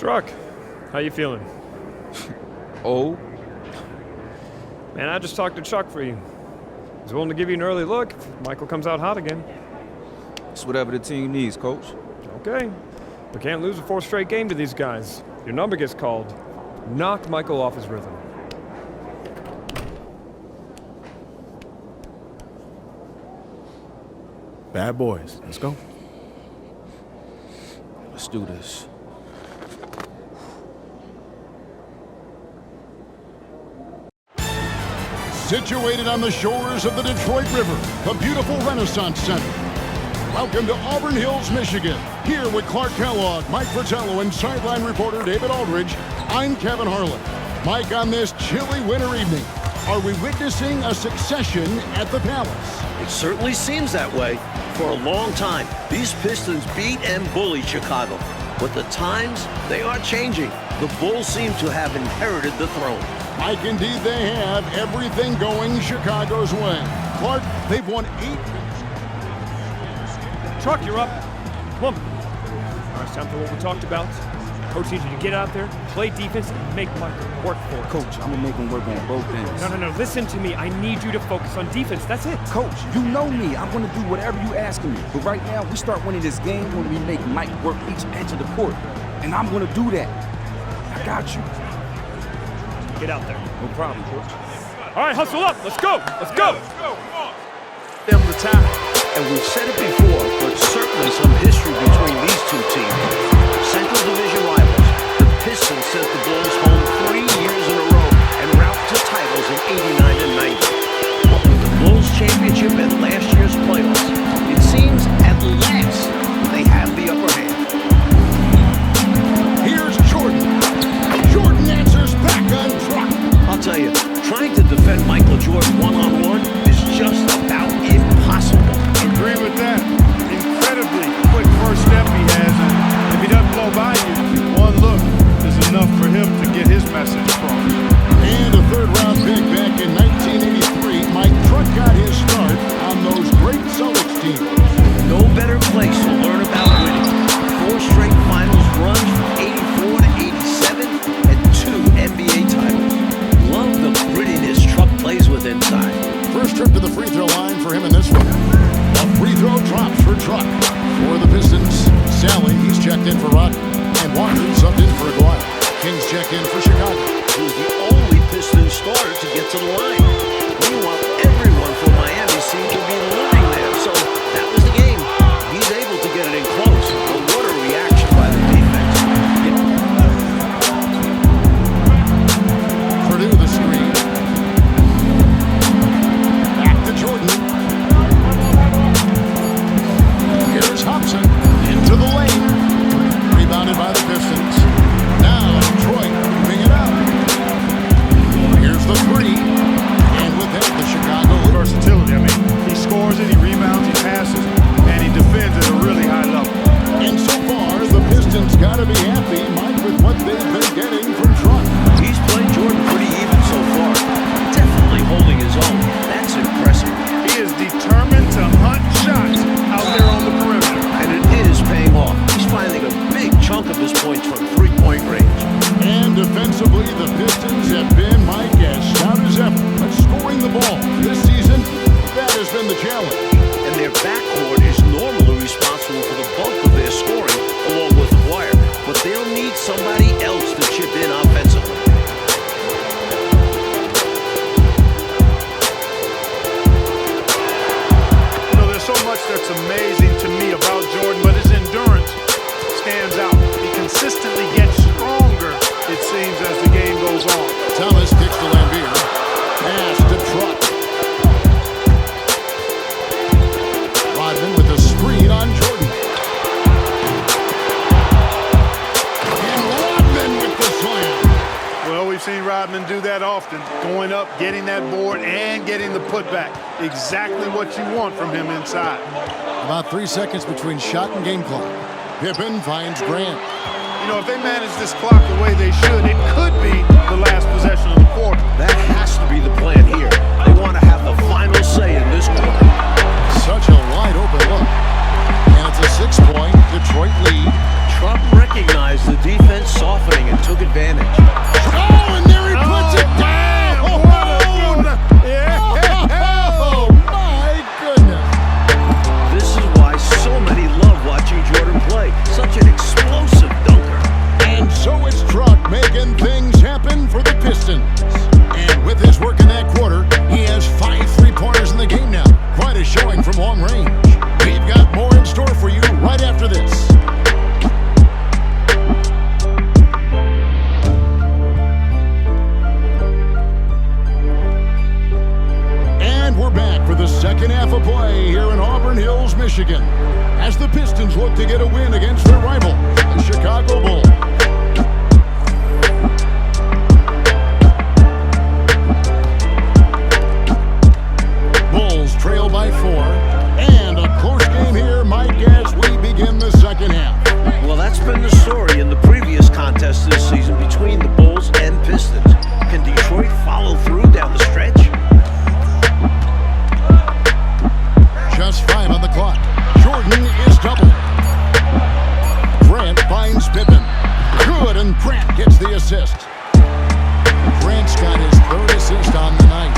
Truck, how you feeling? Oh? Man, I just talked to Chuck for you. He's willing to give you an early look if Michael comes out hot again. It's whatever the team needs, Coach. Okay. We can't lose a fourth straight game to these guys. Your number gets called. Knock Michael off his rhythm. Bad boys. Let's go. Let's do this. Situated on the shores of the Detroit River, the beautiful Renaissance Center. Welcome to Auburn Hills, Michigan. Here with Clark Kellogg, Mike Fratello, and sideline reporter David Aldridge, I'm Kevin Harlan. Mike, on this chilly winter evening, are we witnessing a succession at the Palace? It certainly seems that way. For a long time, these Pistons beat and bullied Chicago. But the times, they are changing. The Bulls seem to have inherited the throne. Mike, indeed they have. Everything going Chicago's way. Clark, they've won 8. Truck, you're up. Come on. All right, it's time for what we talked about. Coach needs you to get out there, play defense, and make Michael work for it. Coach, I'm going to make him work on both ends. No. Listen to me. I need you to focus on defense. That's it. Coach, you know me. I'm going to do whatever you asking me. But right now, we start winning this game when we make Mike work each edge of the court. And I'm going to do that. I got you. Get out there. No problem, Coach. All right, hustle up. Let's go. Let's go. Them the time. And we've said it before, but certainly some history between these two teams. Central Division rivals, the Pistons sent the Bulls home 3 years in a row and route to titles in '89 and '90. But with the Bulls championship at last year's playoffs, it seems at last they have the upper hand. Here's Jordan. Jordan answers back on track. I'll tell you, trying to defend Michael Jordan one-on-one is just about impossible. Agree with that. Incredibly quick first step he has, and if he doesn't blow by you, one look is enough for him to get his message across. And a third-round pick back in 1983, Mike Truck got his start on those great Celtics teams. No better place to learn about winning. 4 straight finals runs from '84 to '87 and 2 NBA titles. Love the grittiness Truck plays with inside. First trip to the free throw line for him in this one. A free throw drops for Truck. For the Pistons, Sally, he's checked in for Rodman. And Walker subbed in for Aguirre. Kings check in for Chicago. He was the only Pistons starter to get to the line. Meanwhile, everyone from Miami seemed to be living there, so that was the game. He's able to get it in close, but what a reaction by the defense. Purdue the screen. Back to Jordan. Here's Hobson into the lane. Rebounded by the Pistons. Now Detroit moving it out. Here's the 3. And with that, the Chicago Versatility, I mean, he scores it, he rebounds, he passes, and he defends at a really high level. And so far, the Pistons got to be happy, Mike, with what they've been getting from Truck. He's played Jordan pretty even so far. Definitely holding his own. That's impressive. He is determined to hunt shots out there on the perimeter. And it is paying off. He's finding a big chunk of his points from three-point range. And defensively, the Pistons have been, Mike, as stout as ever at scoring the ball. This season, that has been the challenge. And their backcourt is normally responsible for the bulk of their scoring, along with Aguirre. But they'll need somebody else to chip in offensively. You know, there's so much that's amazing to me about Jordan, but his endurance stands out. He consistently gets stronger, it seems, as the game goes on. Thomas kicks to Lambeer. Pass to Truck. Rodman with a screen on Jordan. And Rodman with the slam. Well, we've seen Rodman do that often, going up, getting that board, and getting the putback. Exactly what you want from him inside. About 3 seconds between shot and game clock. Pippen finds Grant. You know, if they manage this clock the way they should, it could be the last possession of the quarter. That has to be the plan here. They want to have the final say in this quarter. Such a wide open look. And it's a 6-point Detroit lead. Trump recognized the defense softened Second half of play here in Auburn Hills, Michigan, as the Pistons look to get a win against their rival, the Chicago Bulls. Bulls trail by 4, and a close game here, Mike, as we begin the second half. Well, that's been the story in the previous contest this season between the Bulls and Pistons. Can Detroit follow through down the stretch? Just 5 on the clock. Jordan is double. Grant finds Pippen. Good, and Grant gets the assist. Grant's got his 3rd assist on the night.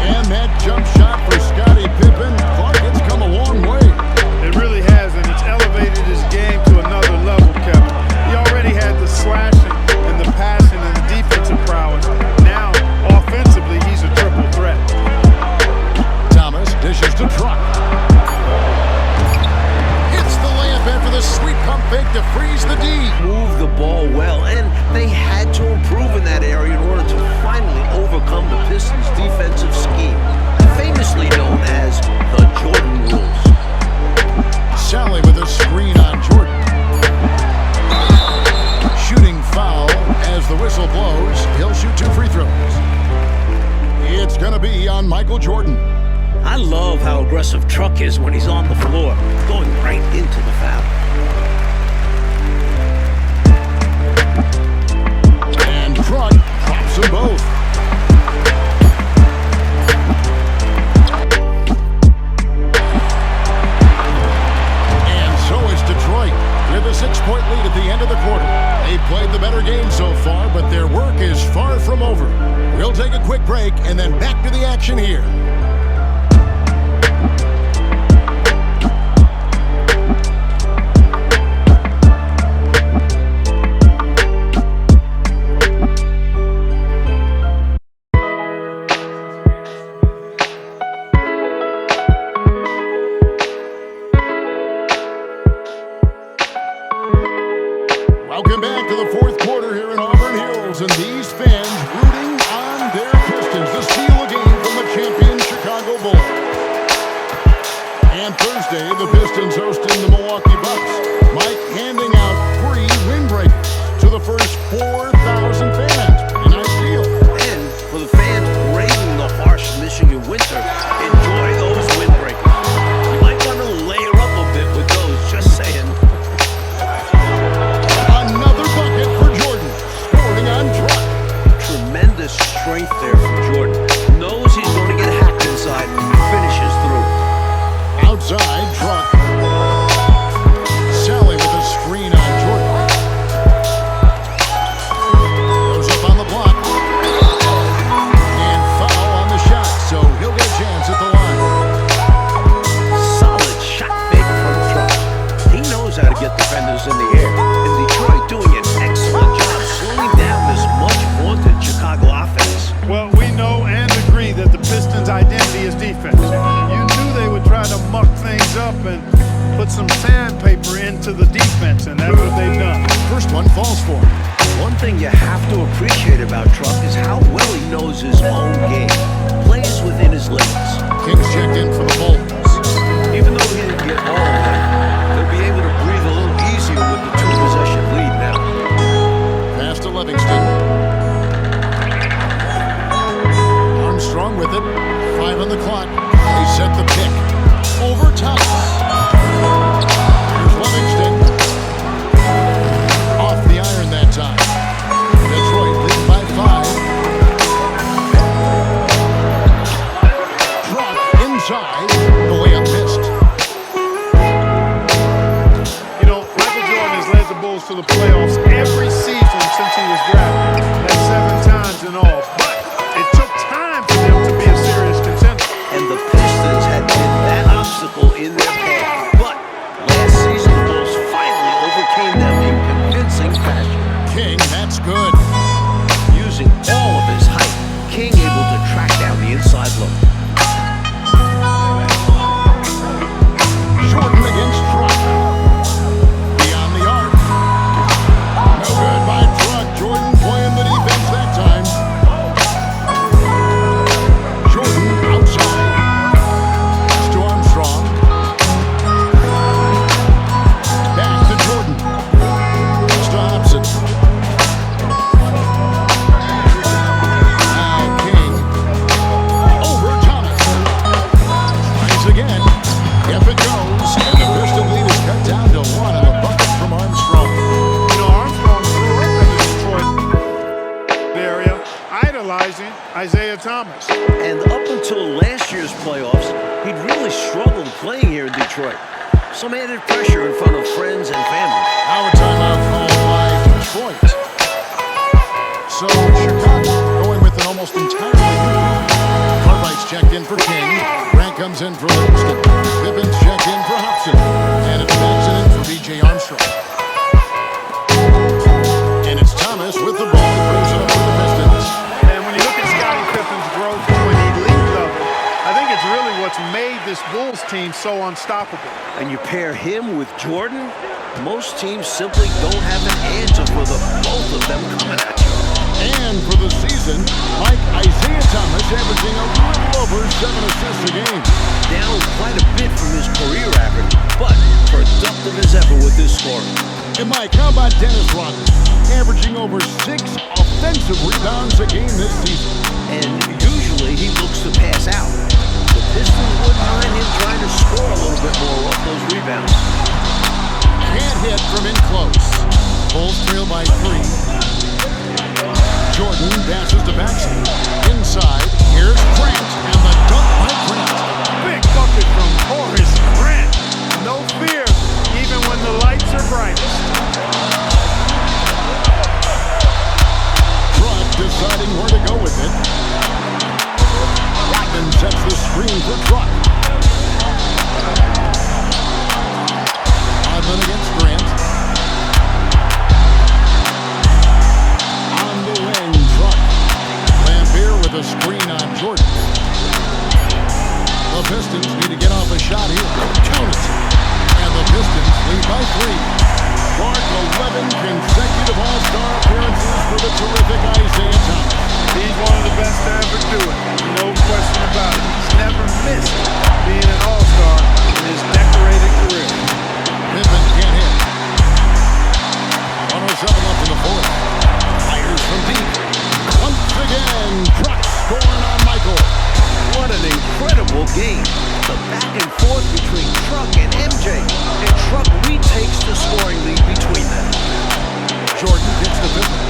And that jump shot for Scottie Pippen. Clark, it's come a long way. It really has, and it's elevated his game to another level, Kevin. He already had the slashing and the passing and the defensive prowess. Now, offensively, he's a triple threat. Thomas dishes to Truck. Hits the layup after the sweet pump fake to freeze the D. Move the ball well, and they had to improve in that area in order to finally overcome the Pistons' defensive scheme, famously known as the Jordan rules. Sally with a screen on Jordan. Shooting foul as the whistle blows. He'll shoot 2 free throws. It's going to be on Michael Jordan. I love how aggressive Truck is when he's on the floor, going right into the foul. And Truck drops them both. And so is Detroit with a 6-point lead at the end of the quarter. They played the better game so far, but their work is far from over. We'll take a quick break and then back to the action here. Welcome back to the 4th quarter here in Auburn Hills, and these fans rooting on their Pistons to steal a game from the champion Chicago Bulls. And Thursday, the Pistons hosting the Milwaukee Bucks. Mike handing out free windbreakers to the first 4,000 fans. Pretty nice deal. And for the fans braving the harsh Michigan winter, enjoy those windbreakers. You might want to layer up a bit with those, just saying. Another bucket for Jordan, scoring on Truck. Tremendous strength there from Jordan. Knows he's going to get hacked inside and finishes through. Outside, Truck. Sally with a screen on Jordan. Goes up on the block. And foul on the shot, so he'll get a chance at the line. Solid shot fake from Truck. He knows how to get defenders in the air. And Detroit doing an excellent job slowing down this much vaunted Chicago offense. Well, we know and agree that the Pistons' identity is defense. You knew they would try to muck things up and put some sandpaper into the defense, and that's what they've done. First one falls for him. One thing you have to appreciate about Truck is how well he knows his own game. Plays within his limits. Kings checked in for the Bulls. Even though he didn't get all of it, they'll be able to breathe a little easier with the 2-possession lead now. Pass to Livingston. Armstrong with it. 5 on the clock. They set the pick. Over Thomas. Here's Livingston. Off the iron that time. Detroit leading by 5. Truck inside. The layup missed. You know, Michael Jordan has led the Bulls to the playoffs every season since he was drafted. That's 7 times in all. But it took time for them to be a serious contender. And the Pistons had been that obstacle in their path. But last season, the Bulls finally overcame them in convincing fashion. King, that's good. Using all of his height, King able to track down the inside look. Jordan against Truck. Beyond the arc. No good by Truck. Jordan playing the defense that time. He'd really struggled playing here in Detroit. Some added pressure in front of friends and family. Now a timeout called by Detroit. So Chicago going with an almost entirely new group. Cartwright's checked in for King. Grant comes in for Livingston. Pippin's checked in for Hobson. And it's Jackson in for B.J. Armstrong. And it's Thomas with the ball. Brings it up for the Pistons. And when you look at Scottie Pippen's growth when he lead level, I think it's really what's made this Bulls team so unstoppable. And you pair him with Jordan, most teams simply don't have an answer for the both of them coming at you. And for the season, Mike Isaiah Thomas averaging a little over 7 assists a game. Down quite a bit from his career average, but productive as ever with his scoring. And Mike, how about Dennis Rodman? Averaging over 6 offensive rebounds a game this season. And usually he looks to pass out. The Pistons wouldn't mind him trying to score a little bit more off those rebounds. Can't hit from in close. Bulls trail by 3. Jordan passes to Baxter. Inside, here's Grant, and the dunk by Grant. Big bucket from Horace Grant. No fear, even when the lights are brightest. Truck deciding where to go with it. Rodman sets the screen for Truck. Rodman against Grant. On the wing, Truck. Lampier with a screen on Jordan. The Pistons need to get off a shot here. Count it. And the Pistons lead by 3. Clark, 11 consecutive All-Star appearances for the terrific Isaiah Thomas. He's one of the best to ever do it. No question about it. He's never missed being an All-Star in his decorated career. Pippen can't hit. 107 left in the fourth. Fires from deep. Once again, Truck scoring on Michael. What an incredible game. The back and forth between Truck and MJ. And Truck retakes the scoring lead between them. Jordan gets the Pippen.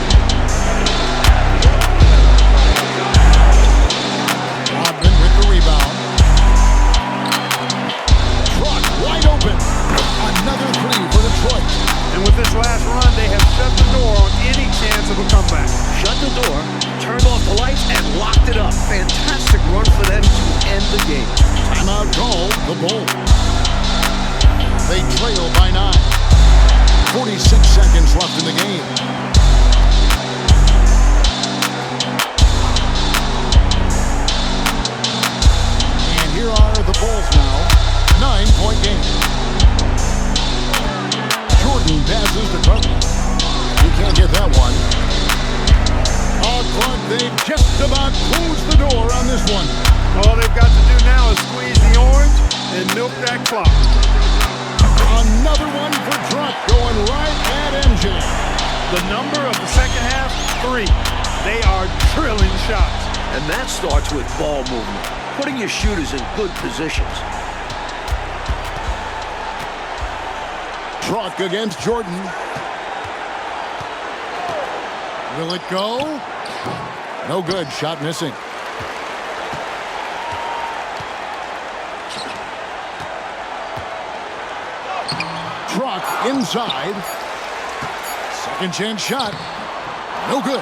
Rodman with the rebound. Truck wide open. Another 3 for Detroit. And with this last run, they have shut the door on any chance of a comeback. Shut the door, turned off the lights, and locked it up. Fantastic run for them to end the game. Timeout call, the Bulls. They trail by 9. 46 seconds left in the game. And here are the Bulls now. 9-point game. Jordan passes to Butler. He can't get that one. Clark, they've just about closed the door on this one. All they've got to do now is squeeze the orange and milk that clock. Another one for Truck going right at MJ. The number of the second half, 3. They are drilling shots. And that starts with ball movement, putting your shooters in good positions. Truck against Jordan. Will it go? No good. Shot missing. Truck inside. Second chance shot. No good.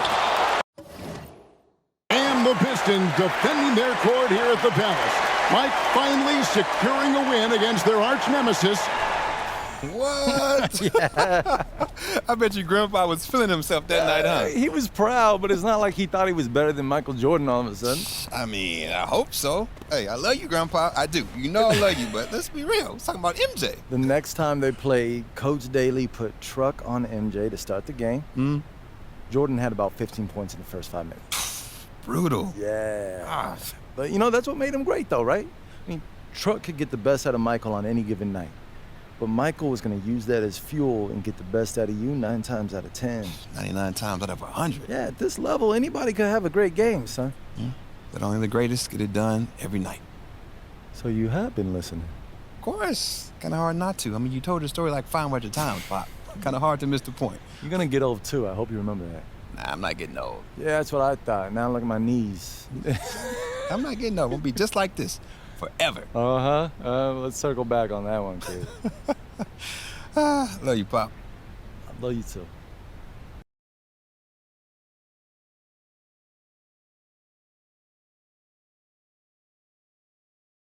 And the Pistons defending their court here at the Palace. Mike finally securing a win against their arch nemesis. What? Yeah. I bet you Grandpa was feeling himself that night, huh? He was proud, but it's not like he thought he was better than Michael Jordan all of a sudden. I mean, I hope so. Hey, I love you, Grandpa. I do. You know I love you, but let's be real. We're talking about MJ. The next time they played, Coach Daly put Truck on MJ to start the game. Jordan had about 15 points in the first 5 minutes. Brutal. Yeah. Gosh. But, you know, that's what made him great, though, right? I mean, Truck could get the best out of Michael on any given night. But Michael was going to use that as fuel and get the best out of you 9 times out of 10. 99 times out of 100. Yeah, at this level, anybody could have a great game, son. But only the greatest get it done every night. So you have been listening. Of course. Kind of hard not to. I mean, you told the story like 5 hundred times, Pop. Kind of hard to miss the point. You're going to get old, too. I hope you remember that. Nah, I'm not getting old. Yeah, that's what I thought. Now look at my knees. I'm not getting old. I'm going to be just like this. forever. Let's circle back on that one, kid. Love you, Pop. I love you too.